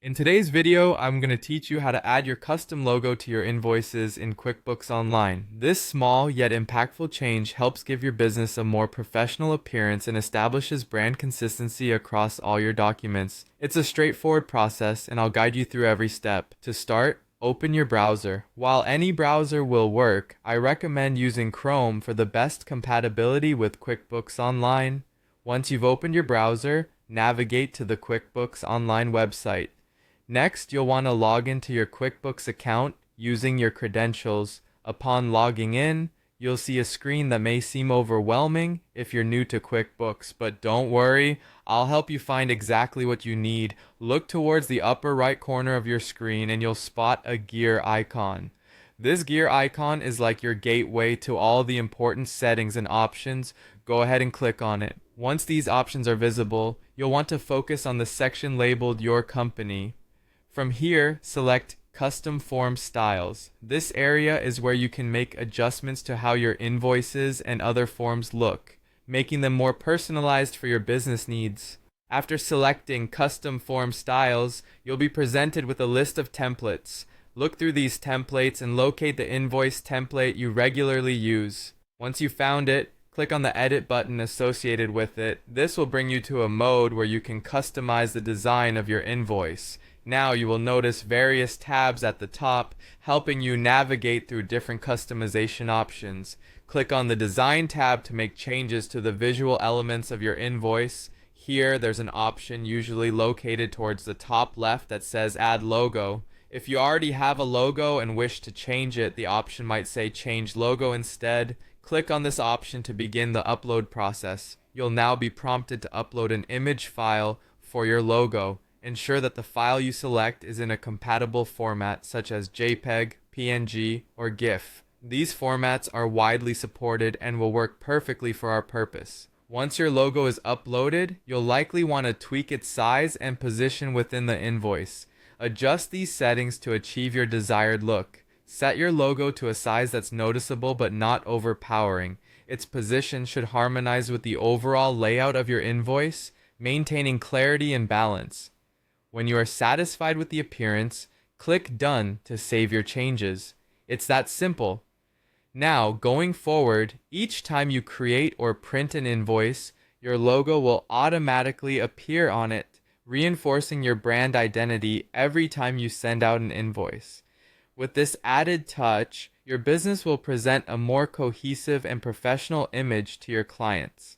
In today's video, I'm going to teach you how to add your custom logo to your invoices in QuickBooks Online. This small yet impactful change helps give your business a more professional appearance and establishes brand consistency across all your documents. It's a straightforward process, and I'll guide you through every step. To start, open your browser. While any browser will work, I recommend using Chrome for the best compatibility with QuickBooks Online. Once you've opened your browser, navigate to the QuickBooks Online website. Next, you'll want to log into your QuickBooks account using your credentials. Upon logging in, you'll see a screen that may seem overwhelming if you're new to QuickBooks, but don't worry, I'll help you find exactly what you need. Look towards the upper right corner of your screen and you'll spot a gear icon. This gear icon is like your gateway to all the important settings and options. Go ahead and click on it. Once these options are visible, you'll want to focus on the section labeled Your Company. From here, select Custom Form Styles. This area is where you can make adjustments to how your invoices and other forms look, making them more personalized for your business needs. After selecting Custom Form Styles, you'll be presented with a list of templates. Look through these templates and locate the invoice template you regularly use. Once you've found it, click on the Edit button associated with it. This will bring you to a mode where you can customize the design of your invoice. Now you will notice various tabs at the top, helping you navigate through different customization options. Click on the Design tab to make changes to the visual elements of your invoice. Here, there's an option usually located towards the top left that says Add Logo. If you already have a logo and wish to change it, the option might say Change Logo instead. Click on this option to begin the upload process. You'll now be prompted to upload an image file for your logo. Ensure that the file you select is in a compatible format such as JPEG, PNG, or GIF. These formats are widely supported and will work perfectly for our purpose. Once your logo is uploaded, you'll likely want to tweak its size and position within the invoice. Adjust these settings to achieve your desired look. Set your logo to a size that's noticeable but not overpowering. Its position should harmonize with the overall layout of your invoice, maintaining clarity and balance. When you are satisfied with the appearance, click Done to save your changes. It's that simple. Now, going forward, each time you create or print an invoice, your logo will automatically appear on it, reinforcing your brand identity every time you send out an invoice. With this added touch, your business will present a more cohesive and professional image to your clients.